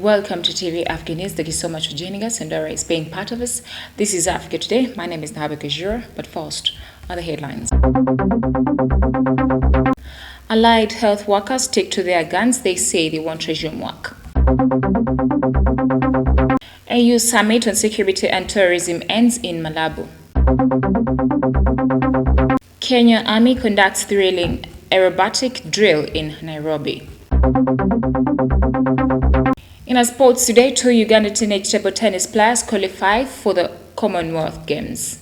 Welcome to TV Africa News. Thank you so much for joining us and always being part of us. This is Africa Today. My name is Nahabika Kajura, but first are the headlines. Allied health workers stick to their guns. They say they won't resume work. AU Summit on Security and Terrorism ends in Malawi. Kenya Army conducts thrilling aerobatic drill in Nairobi. In our sports today, 2 Uganda teenage table tennis players qualify for the Commonwealth Games.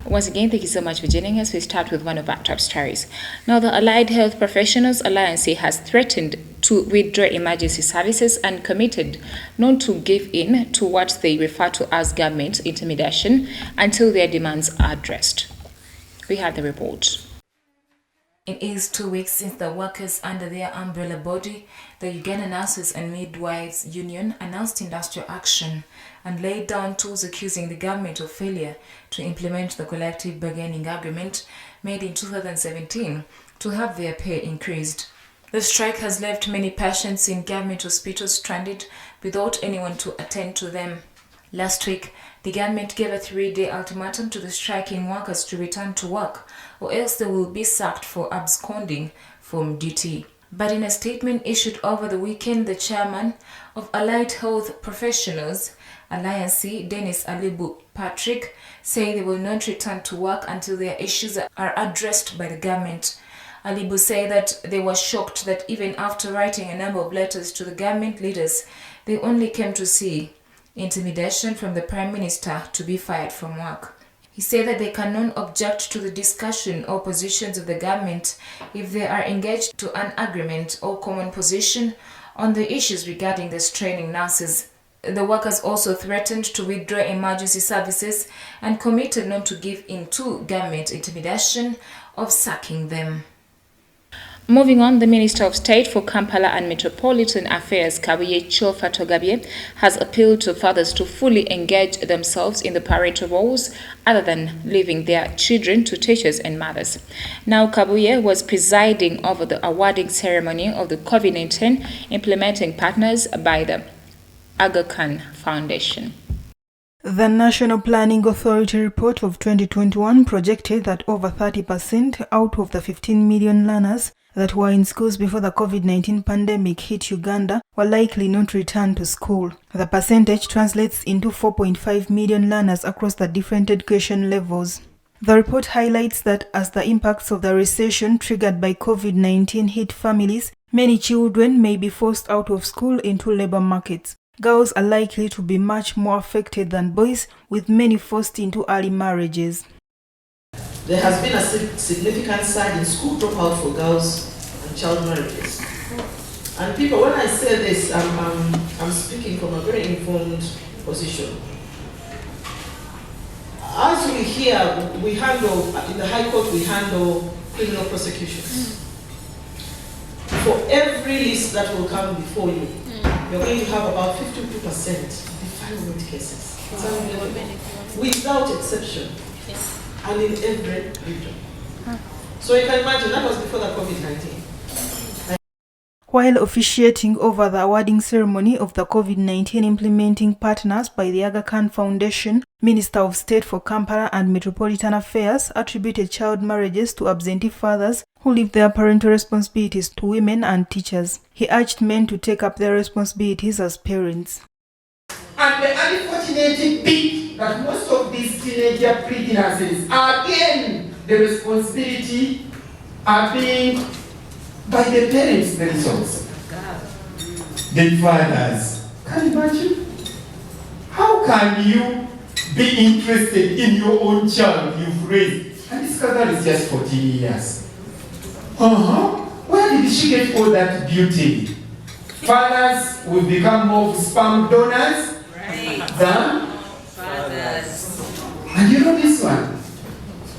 Once again, thank you so much for joining us. We start with one of our top stories. Now, the Allied Health Professionals Alliance has threatened to withdraw emergency services and committed not to give in to what they refer to as government intimidation until their demands are addressed. We have the report. It is 2 weeks since the workers under their umbrella body, the Uganda Nurses and Midwives Union, announced industrial action and laid down tools accusing the government of failure to implement the collective bargaining agreement made in 2017 to have their pay increased. The strike has left many patients in government hospitals stranded without anyone to attend to them. Last week, the government gave a 3-day ultimatum to the striking workers to return to work, or else they will be sacked for absconding from duty. But in a statement issued over the weekend, the chairman of Allied Health Professionals Alliance, Dennis Alibu Patrick, say they will not return to work until their issues are addressed by the government. Alibu said that they were shocked that even after writing a number of letters to the government leaders, they only came to see intimidation from the Prime Minister to be fired from work. He said that they cannot object to the discussion or positions of the government if they are engaged to an agreement or common position on the issues regarding the straining nurses. The workers also threatened to withdraw emergency services and committed not to give in to government intimidation of sacking them. Moving on, the Minister of State for Kampala and Metropolitan Affairs, Kabuye Fatogabye, has appealed to fathers to fully engage themselves in the parental roles other than leaving their children to teachers and mothers. Now, Kabuye was presiding over the awarding ceremony of the COVID-19 Implementing Partners by the Aga Khan Foundation. The National Planning Authority report of 2021 projected that over 30% out of the 15 million learners that were in schools before the COVID-19 pandemic hit Uganda were likely not to return to school. The percentage translates into 4.5 million learners across the different education levels. The report highlights that as the impacts of the recession triggered by COVID-19 hit families, many children may be forced out of school into labor markets. Girls are likely to be much more affected than boys, with many forced into early marriages. There has been a significant surge in school dropout for girls and child marriages. And people, when I say this, I'm speaking from a very informed position. As we hear, we handle, in the High Court, we handle criminal prosecutions. For every list that will come before you, you're going to have about 52% defilement cases. Without exception. And in every region. So you can imagine that was before the COVID-19. While officiating over the awarding ceremony of the COVID-19 Implementing Partners by the Aga Khan Foundation, Minister of State for Kampala and Metropolitan Affairs attributed child marriages to absentee fathers who leave their parental responsibilities to women and teachers. He urged men to take up their responsibilities as parents. And the unfortunate bit that most of these teenager pregnancies are in the responsibility are being by the parents themselves. The fathers. Can you imagine? How can you be interested in your own child you've raised? And this girl is just 14 years. Where did she get all that beauty? Fathers will become more sperm donors than fathers. And you know this one?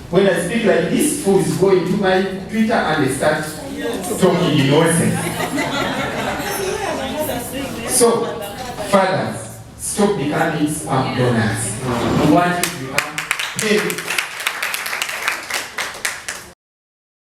When I speak like this, fools go into my Twitter and they start talking nonsense. So, fathers, stop becoming sperm donors. We want you to become parents.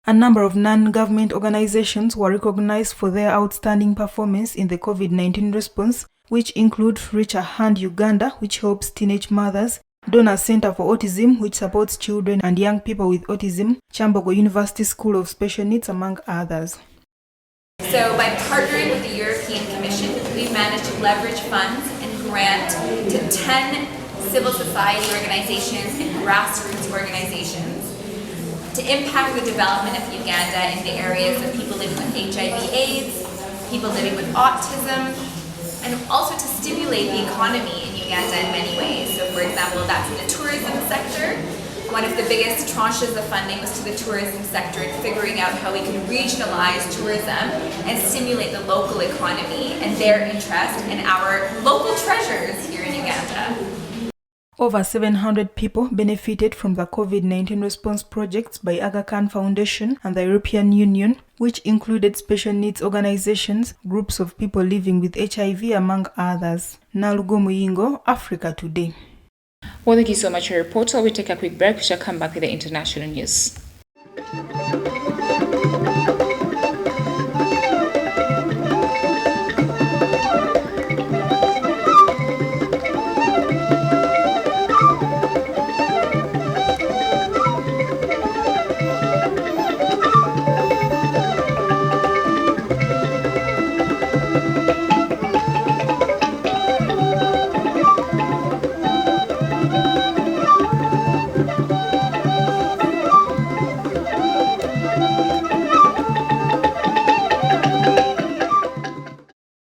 A number of non-government organizations were recognized for their outstanding performance in the COVID-19 response, which include Reach a Hand Uganda, which helps teenage mothers, Donor Center for Autism, which supports children and young people with autism, Chambogo University School of Special Needs, among others. So by partnering with the European Commission, we've managed to leverage funds and grant to 10 civil society organizations and grassroots organizations to impact the development of Uganda in the areas of people living with HIV/AIDS, people living with autism, and also to stimulate the economy in Uganda in many ways. So for example, that's in the tourism sector. One of the biggest tranches of funding was to the tourism sector and figuring out how we can regionalize tourism and stimulate the local economy and their interest in our local treasures here in Uganda. Over 700 people benefited from the COVID-19 response projects by Aga Khan Foundation and the European Union, which included special needs organizations, groups of people living with HIV, among others. Nalugo Muyingo, Africa Today. Well, thank you so much for your report. So we'll take a quick break. We shall come back with the international news.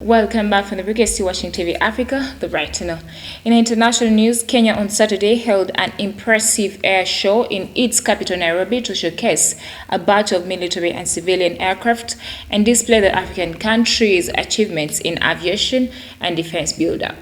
Welcome back from the break. You're watching TV Africa, the Right Channel. In international news, Kenya on Saturday held an impressive air show in its capital Nairobi to showcase a batch of military and civilian aircraft and display the African country's achievements in aviation and defense build-up.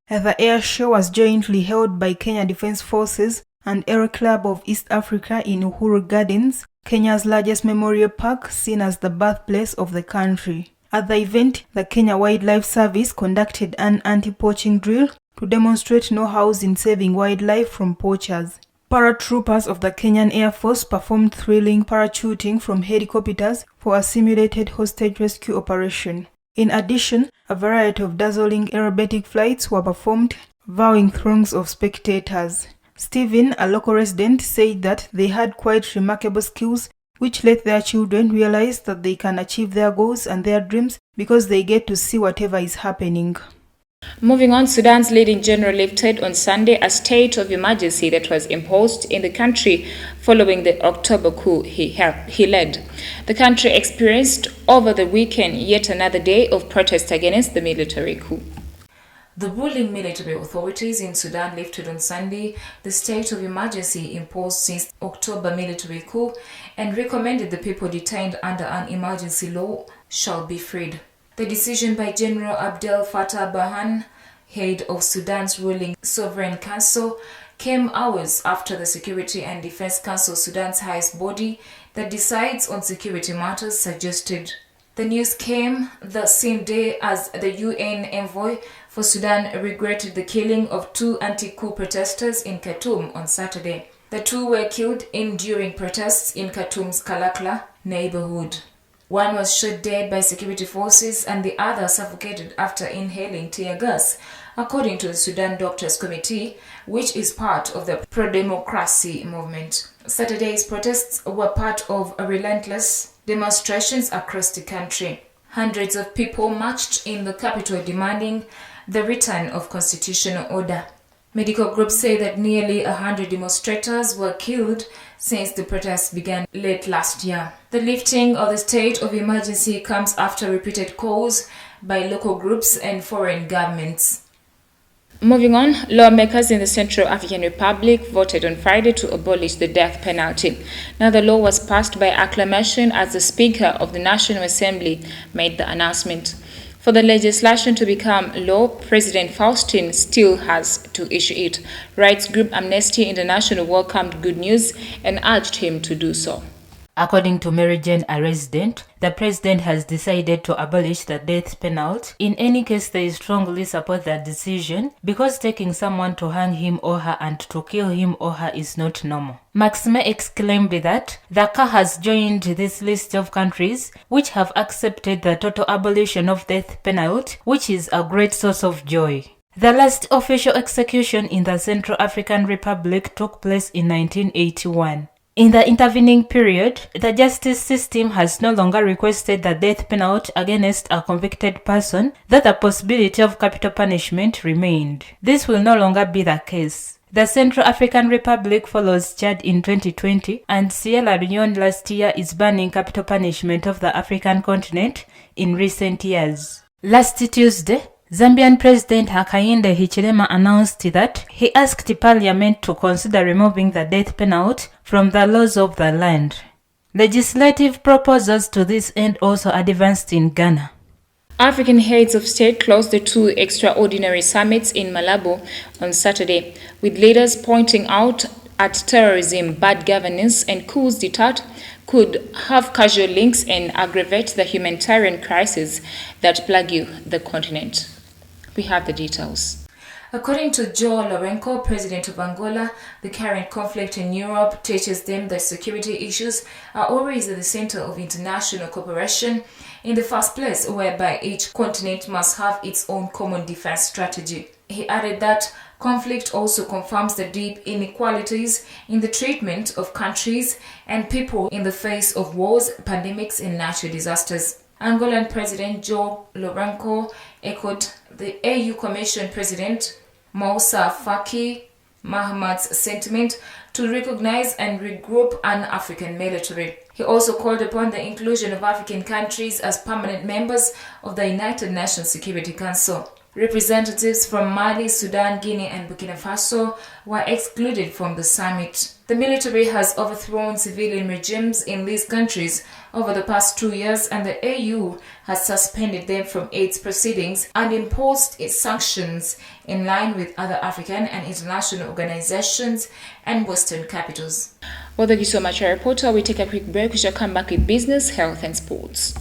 The air show was jointly held by Kenya Defense Forces and Aero Club of East Africa in Uhuru Gardens, Kenya's largest memorial park, seen as the birthplace of the country. At the event, the Kenya Wildlife Service conducted an anti-poaching drill to demonstrate know-hows in saving wildlife from poachers. Paratroopers of the Kenyan Air Force performed thrilling parachuting from helicopters for a simulated hostage rescue operation. In addition, a variety of dazzling aerobatic flights were performed, wowing throngs of spectators. Stephen, a local resident, said that they had quite remarkable skills which let their children realize that they can achieve their goals and their dreams because they get to see whatever is happening. Moving on, Sudan's leading general lifted on Sunday a state of emergency that was imposed in the country following the October coup he led. The country experienced over the weekend yet another day of protest against the military coup. The ruling military authorities in Sudan lifted on Sunday the state of emergency imposed since October military coup and recommended the people detained under an emergency law shall be freed. The decision by General Abdel Fattah Burhan, head of Sudan's ruling Sovereign Council, came hours after the Security and Defense Council, Sudan's highest body that decides on security matters, suggested. The news came the same day as the UN envoy for Sudan regretted the killing of 2 anti-coup protesters in Khartoum on Saturday. The 2 were killed during protests in Khartoum's Kalakla neighborhood. One was shot dead by security forces and the other suffocated after inhaling tear gas, according to the Sudan Doctors Committee, which is part of the pro-democracy movement. Saturday's protests were part of relentless demonstrations across the country. Hundreds of people marched in the capital demanding the return of constitutional order. Medical groups say that nearly 100 demonstrators were killed since the protests began late last year. The lifting of the state of emergency comes after repeated calls by local groups and foreign governments. Moving on, lawmakers in the Central African Republic voted on Friday to abolish the death penalty. Now, the law was passed by acclamation as the Speaker of the National Assembly made the announcement. For the legislation to become law, President Faustin still has to issue it. Rights group Amnesty International welcomed good news and urged him to do so. According to Mary Jane, a resident, the president has decided to abolish the death penalty. In any case, they strongly support that decision because taking someone to hang him or her and to kill him or her is not normal. Maxime exclaimed that the car has joined this list of countries which have accepted the total abolition of death penalty, which is a great source of joy. The last official execution in the Central African Republic took place in 1981. In the intervening period, the justice system has no longer requested the death penalty against a convicted person, though the possibility of capital punishment remained. This will no longer be the case. The Central African Republic follows Chad in 2020, and Sierra Leone last year is banning capital punishment of the African continent in recent years. Last Tuesday, Zambian President Hakainde Hichilema announced that he asked Parliament to consider removing the death penalty from the laws of the land. Legislative proposals to this end also advanced in Ghana. African heads of state closed the 2 extraordinary summits in Malawi on Saturday, with leaders pointing out at terrorism, bad governance, and coups d'etat could have causal links and aggravate the humanitarian crisis that plague the continent. We have the details. According to Joe Lourenco, president of Angola, the current conflict in Europe teaches them that security issues are always at the center of international cooperation in the first place, whereby each continent must have its own common defense strategy. He added that conflict also confirms the deep inequalities in the treatment of countries and people in the face of wars, pandemics, and natural disasters. Angolan President Joe Lourenco echoed the AU Commission President Moussa Faki Mahamad's sentiment to recognize and regroup an African military. He also called upon the inclusion of African countries as permanent members of the United Nations Security Council. Representatives from Mali, Sudan, Guinea, and Burkina Faso were excluded from the summit. The military has overthrown civilian regimes in these countries over the past 2 years, and the AU has suspended them from its proceedings and imposed its sanctions in line with other African and international organizations and Western capitals. Well, thank you so much, our reporter. We take a quick break. We shall come back with business, health, and sports.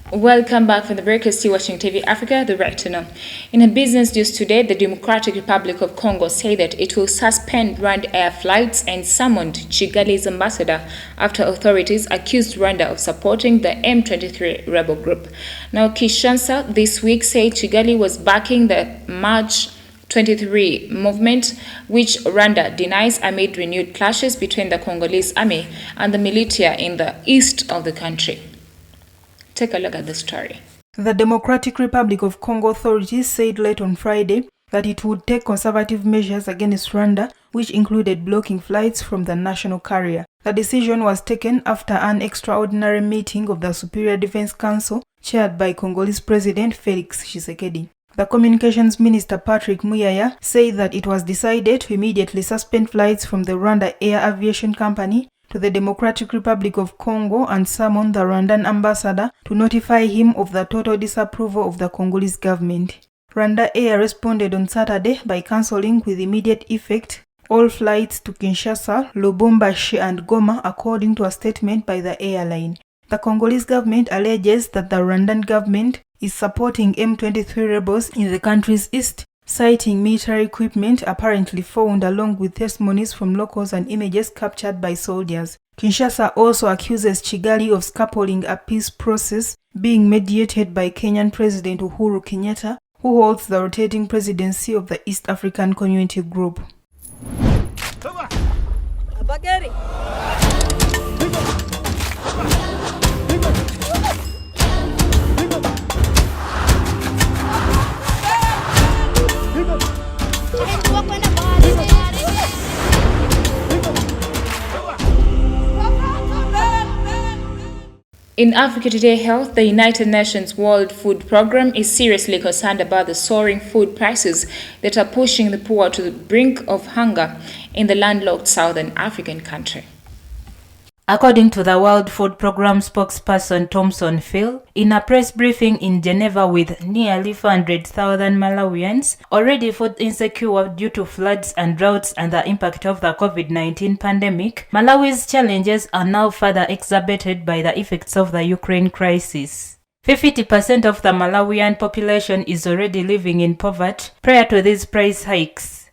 Welcome back from the break. You're still watching TV Africa, the right to know. In a business news today, the Democratic Republic of Congo said that it will suspend Rwanda air flights and summoned Kigali's ambassador after authorities accused Rwanda of supporting the M23 rebel group. Now, Kinshasa this week said Kigali was backing the March 23 movement, which Rwanda denies amid renewed clashes between the Congolese army and the militia in the east of the country. Take a look at the story. The Democratic Republic of Congo authorities said late on Friday that it would take conservative measures against Rwanda, which included blocking flights from the national carrier. The decision was taken after an extraordinary meeting of the Superior Defense Council chaired by Congolese President Felix Tshisekedi. The Communications Minister Patrick Muyaya said that it was decided to immediately suspend flights from the Rwanda Air Aviation Company to the Democratic Republic of Congo and summon the Rwandan ambassador to notify him of the total disapproval of the Congolese government. Rwanda Air responded on Saturday by cancelling with immediate effect all flights to Kinshasa, Lubumbashi and Goma, according to a statement by the airline. The Congolese government alleges that the Rwandan government is supporting M23 rebels in the country's east, citing military equipment apparently found along with testimonies from locals and images captured by soldiers. Kinshasa also accuses Kigali of scapegoating a peace process being mediated by Kenyan President Uhuru Kenyatta, who holds the rotating presidency of the East African Community Group. In Africa Today Health, the United Nations World Food Programme is seriously concerned about the soaring food prices that are pushing the poor to the brink of hunger in the landlocked southern African country. According to the World Food Programme spokesperson Thomson Phil, in a press briefing in Geneva with nearly 400,000 Malawians already food insecure due to floods and droughts and the impact of the COVID-19 pandemic, Malawi's challenges are now further exacerbated by the effects of the Ukraine crisis. 50% of the Malawian population is already living in poverty prior to these price hikes.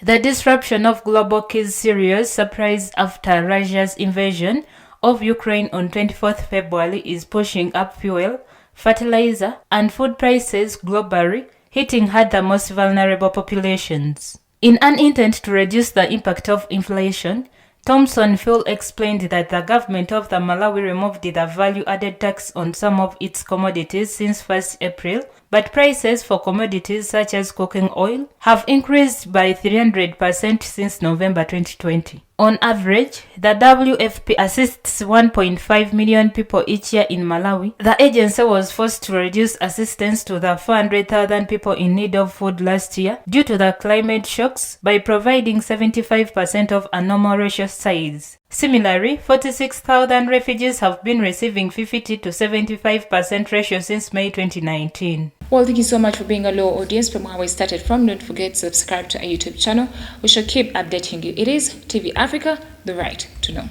The disruption of global keys serious surprise after Russia's invasion of Ukraine on 24th February is pushing up fuel, fertilizer, and food prices globally, hitting hard the most vulnerable populations. In an intent to reduce the impact of inflation, Thomson Phil explained that the government of the Malawi removed the value-added tax on some of its commodities since 1st April, but prices for commodities such as cooking oil have increased by 300% since November 2020. On average, the WFP assists 1.5 million people each year in Malawi. The agency was forced to reduce assistance to the 400,000 people in need of food last year due to the climate shocks by providing 75% of a normal ratio size. Similarly, 46,000 refugees have been receiving 50 to 75% ratio since May 2019. Well, thank you so much for being a loyal audience from how we started from. Don't forget to subscribe to our YouTube channel. We shall keep updating you. It is TV Africa, the right to know.